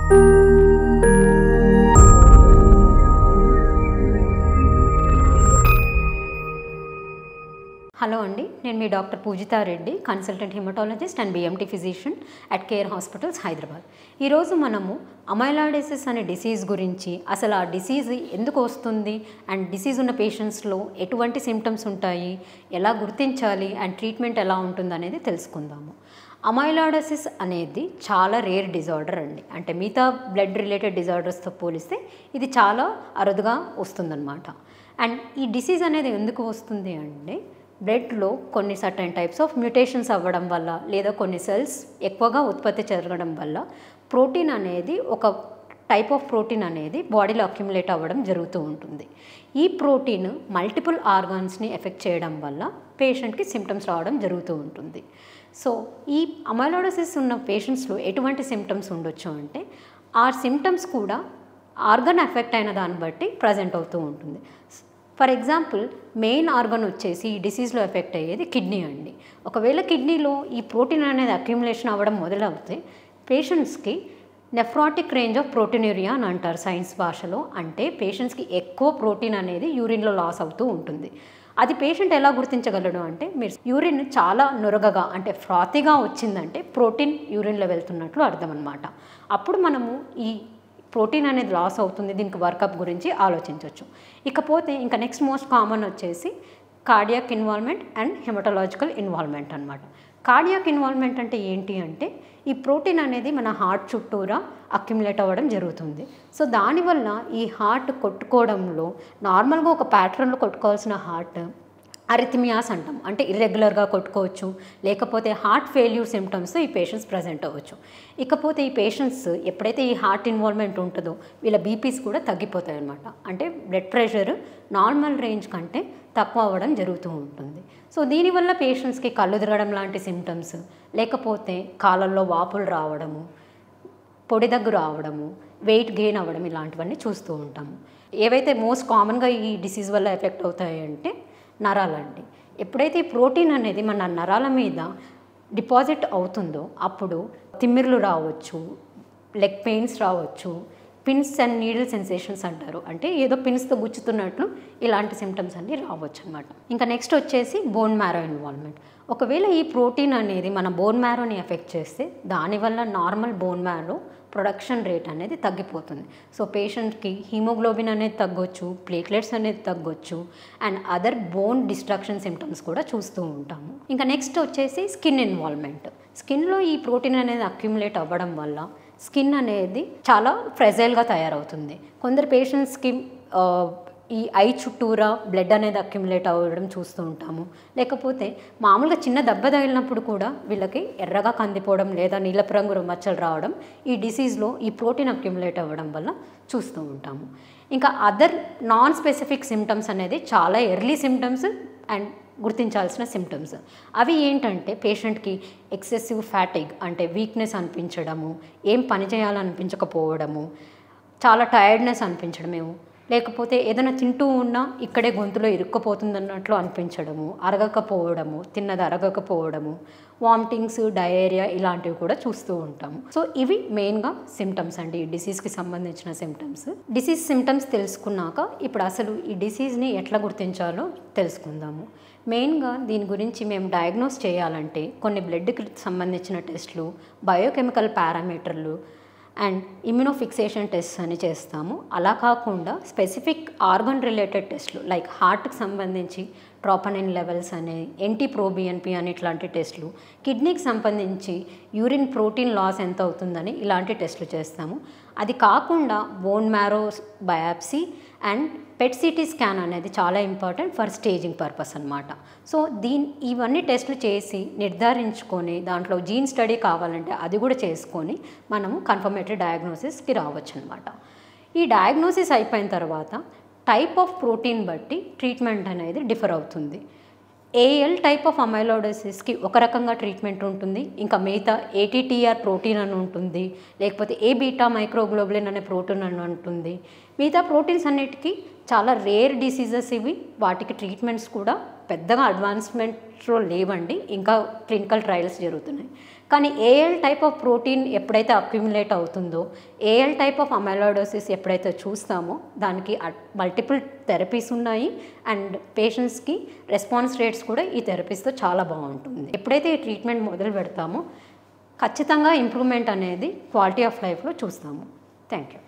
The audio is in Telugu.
హలో అండి, నేను మీ doctor Pujitha Reddy, consultant haematologist and BMT physician at Care hospitals Hyderabad. ఈరోజు మనము అమైలాయిడోసిస్ అనే డిసీజ్ గురించి, అసలు ఆ డిసీజ్ ఎందుకు వస్తుంది అండ్ డిసీజ్ ఉన్న పేషెంట్స్లో ఎటువంటి సిమ్టమ్స్ ఉంటాయి, ఎలా గుర్తించాలి అండ్ ట్రీట్మెంట్ ఎలా ఉంటుంది అనేది తెలుసుకుందాము. అమైలాయిడోసిస్ అనేది చాలా రేర్ డిజార్డర్ అండి. అంటే మిగతా బ్లడ్ రిలేటెడ్ డిజార్డర్స్తో పోలిస్తే ఇది చాలా అరుదుగా వస్తుందన్నమాట. అండ్ ఈ డిసీజ్ అనేది ఎందుకు వస్తుంది అంటే బ్లడ్లో కొన్ని సర్టైన్ టైప్స్ ఆఫ్ మ్యూటేషన్స్ అవ్వడం వల్ల, లేదా కొన్ని సెల్స్ ఎక్కువగా ఉత్పత్తి జరగడం వల్ల ప్రోటీన్ అనేది, ఒక టైప్ ఆఫ్ ప్రోటీన్ అనేది బాడీలో అక్యుములేట్ అవ్వడం జరుగుతూ ఉంటుంది. ఈ ప్రోటీన్ మల్టిపుల్ ఆర్గాన్స్ని ఎఫెక్ట్ చేయడం వల్ల పేషెంట్కి సిమ్టమ్స్ రావడం జరుగుతూ ఉంటుంది. సో ఈ అమైలాయిడోసిస్ ఉన్న పేషెంట్స్లో ఎటువంటి సిమ్టమ్స్ ఉండొచ్చు అంటే, ఆ సిమ్టమ్స్ కూడా ఆర్గన్ ఎఫెక్ట్ అయిన దాన్ని బట్టి ప్రజెంట్ అవుతూ ఉంటుంది. ఫర్ ఎగ్జాంపుల్, మెయిన్ ఆర్గన్ వచ్చేసి ఈ డిసీజ్లో ఎఫెక్ట్ అయ్యేది కిడ్నీ అండి. ఒకవేళ కిడ్నీలో ఈ ప్రోటీన్ అనేది అక్యుములేషన్ అవ్వడం మొదలవుతే పేషెంట్స్కి నెఫ్రాటిక్ రేంజ్ ఆఫ్ ప్రోటీనూరియా అని అంటారు సైన్స్ భాషలో. అంటే పేషెంట్స్కి ఎక్కువ ప్రోటీన్ అనేది యూరిన్లో లాస్ అవుతూ ఉంటుంది. అది పేషెంట్ ఎలా గుర్తించగలడు అంటే, మీరు యూరిన్ చాలా నురగగా అంటే ఫ్రాతిగా వచ్చిందంటే ప్రోటీన్ యూరిన్లో వెళ్తున్నట్లు అర్థం అన్నమాట. అప్పుడు మనము ఈ ప్రోటీన్ అనేది లాస్ అవుతుంది, దీనికి వర్కప్ గురించి ఆలోచించవచ్చు. ఇకపోతే ఇంకా నెక్స్ట్ మోస్ట్ కామన్ వచ్చేసి కార్డియాక్ ఇన్వాల్వ్మెంట్ అండ్ హెమటాలజికల్ ఇన్వాల్వ్మెంట్ అనమాట. కార్డియాక్ ఇన్వాల్వ్మెంట్ అంటే ఏంటి అంటే, ఈ ప్రోటీన్ అనేది మన హార్ట్ చుట్టూరా అక్యుములేట్ అవ్వడం జరుగుతుంది. సో దానివల్ల ఈ హార్ట్ కొట్టుకోవడంలో, నార్మల్గా ఒక ప్యాటర్న్లో కొట్టుకోవాల్సిన హార్ట్ అరిథమియాస్ అంటాం, అంటే ఇర్రెగ్యులర్గా కొట్టుకోవచ్చు, లేకపోతే హార్ట్ ఫెయిల్యూర్ సిమ్టమ్స్ ఈ పేషెంట్స్ ప్రజెంట్ అవ్వచ్చు. ఇకపోతే ఈ పేషెంట్స్ ఎప్పుడైతే ఈ హార్ట్ ఇన్వాల్వ్మెంట్ ఉంటుందో వీళ్ళ బీపీస్ కూడా తగ్గిపోతాయి అన్నమాట. అంటే బ్లడ్ ప్రెషర్ నార్మల్ రేంజ్ కంటే తక్కువ అవ్వడం జరుగుతూ ఉంటుంది. సో దీనివల్ల పేషెంట్స్కి కళ్ళు తిరగడం లాంటి సిమ్టమ్స్, లేకపోతే కాళ్ళల్లో వాపులు రావడము, పొడి దగ్గు రావడము, వెయిట్ గెయిన్ అవ్వడం, ఇలాంటివన్నీ చూస్తూ ఉంటాము. ఏవైతే మోస్ట్ కామన్గా ఈ డిసీజ్ వల్ల ఎఫెక్ట్ అవుతాయి అంటే నరాలండి. ఎప్పుడైతే ఈ ప్రోటీన్ అనేది మన నరాల మీద డిపాజిట్ అవుతుందో అప్పుడు తిమ్మిర్లు రావచ్చు, లెగ్ పెయిన్స్ రావచ్చు, పిన్స్ అండ్ నీడిల్ సెన్సేషన్స్ అంటారు, అంటే ఏదో పిన్స్తో గుచ్చుతున్నట్లు ఇలాంటి సిమ్టమ్స్ అన్నీ రావచ్చు అనమాట. ఇంకా నెక్స్ట్ వచ్చేసి బోన్ మ్యారో ఇన్వాల్వ్మెంట్. ఒకవేళ ఈ ప్రోటీన్ అనేది మన బోన్ మ్యారోని ఎఫెక్ట్ చేస్తే దానివల్ల normal bone marrow production rate అనేది తగ్గిపోతుంది. సో పేషెంట్కి హీమోగ్లోబిన్ అనేది తగ్గొచ్చు, ప్లేట్లెట్స్ అనేది తగ్గొచ్చు, and other bone destruction symptoms కూడా చూస్తూ ఉంటాము. ఇంకా నెక్స్ట్ వచ్చేసి స్కిన్ ఇన్వాల్వ్మెంట్. స్కిన్లో ఈ ప్రోటీన్ అనేది అక్యుములేట్ అవ్వడం వల్ల స్కిన్ అనేది చాలా ఫ్రెజైల్గా తయారవుతుంది. కొందరు పేషెంట్స్కి ఈ ఐ చుట్టూరా బ్లడ్ అనేది అక్యుములేట్ అవ్వడం చూస్తూ ఉంటాము. లేకపోతే మామూలుగా చిన్న దెబ్బ తగిలినప్పుడు కూడా వీళ్ళకి ఎర్రగా కందిపోవడం లేదా నీలపు రంగు మచ్చలు రావడం ఈ డిసీజ్లో ఈ ప్రోటీన్ అక్యుములేట్ అవ్వడం వల్ల చూస్తూ ఉంటాము. ఇంకా అదర్ నాన్ స్పెసిఫిక్ సిమ్టమ్స్ అనేది చాలా ఎర్లీ సిమ్టమ్స్ అండ్ గుర్తించాల్సిన సిమ్టమ్స్. అవి ఏంటంటే పేషెంట్కి ఎక్సెసివ్ ఫ్యాటిగ్ అంటే వీక్నెస్ అనిపించడము, ఏం పని చేయాలనిపించకపోవడము, చాలా టైర్డ్నెస్ అనిపించడమేమో, లేకపోతే ఏదైనా తింటూ ఉన్నా ఇక్కడే గొంతులో ఇరుక్కుపోతుందన్నట్లు అనిపించడము, అరగకపోవడము, తిన్నది అరగకపోవడము, వామిటింగ్స్, డయేరియా ఇలాంటివి కూడా చూస్తూ ఉంటాము. సో ఇవి మెయిన్గా సిమ్టమ్స్ అండి, ఈ డిసీజ్కి సంబంధించిన సిమ్టమ్స్. డిసీజ్ సిమ్టమ్స్ తెలుసుకున్నాక ఇప్పుడు అసలు ఈ డిసీజ్ని ఎట్లా గుర్తించాలో తెలుసుకుందాము. మెయిన్గా దీని గురించి మేము డయాగ్నోస్ చేయాలంటే కొన్ని బ్లడ్కి సంబంధించిన టెస్టులు, బయోకెమికల్ పారామీటర్లు అండ్ ఇమ్యునోఫిక్సేషన్ టెస్ట్ అని చేస్తాము. అలా కాకుండా స్పెసిఫిక్ ఆర్గన్ రిలేటెడ్ టెస్టులు లైక్ హార్ట్కి సంబంధించి ట్రోపనిన్ లెవెల్స్ అనే NT-proBNP అని ఇట్లాంటి టెస్టులు, కిడ్నీకి సంబంధించి యూరిన్ ప్రోటీన్ లాస్ ఎంత అవుతుందని ఇలాంటి టెస్టులు చేస్తాము. అది కాకుండా bone marrow biopsy and PET CT scan అనేది చాలా ఇంపార్టెంట్ ఫర్ స్టేజింగ్ పర్పస్ అనమాట. సో ఇవన్నీ టెస్టులు చేసి నిర్ధారించుకొని దాంట్లో జీన్ స్టడీ కావాలంటే అది కూడా చేసుకొని మనము కన్ఫర్మేటరీ డయాగ్నోసిస్కి రావచ్చు అనమాట. ఈ డయాగ్నోసిస్ అయిపోయిన తర్వాత టైప్ ఆఫ్ ప్రోటీన్ బట్టి ట్రీట్మెంట్ అనేది డిఫర్ అవుతుంది. AL టైప్ ఆఫ్ అమైలాయిడోసిస్కి ఒక రకంగా ట్రీట్మెంట్ ఉంటుంది, ఇంకా మిగతా ATTR ప్రోటీన్ అని ఉంటుంది, లేకపోతే A బీటా మైక్రోగ్లోబులిన్ అనే ప్రోటీన్ అని ఉంటుంది. మిగతా ప్రోటీన్స్ అన్నిటికీ చాలా రేర్ డిసీజెస్ ఇవి, వాటికి ట్రీట్మెంట్స్ కూడా పెద్దగా అడ్వాన్స్మెంట్లో లేవండి, ఇంకా క్లినికల్ ట్రయల్స్ జరుగుతున్నాయి. కానీ ఏఎల్ టైప్ ఆఫ్ ప్రోటీన్ ఎప్పుడైతే అక్యుములేట్ అవుతుందో, ఏఎల్ టైప్ ఆఫ్ అమైలాయిడోసిస్ ఎప్పుడైతే చూస్తామో దానికి మల్టిపుల్ థెరపీస్ ఉన్నాయి అండ్ పేషెంట్స్కి రెస్పాన్స్ రేట్స్ కూడా ఈ థెరపీస్తో చాలా బాగుంటుంది. ఎప్పుడైతే ఈ ట్రీట్మెంట్ మొదలు పెడతామో ఖచ్చితంగా ఇంప్రూవ్మెంట్ అనేది క్వాలిటీ ఆఫ్ లైఫ్లో చూస్తాము. Thank you.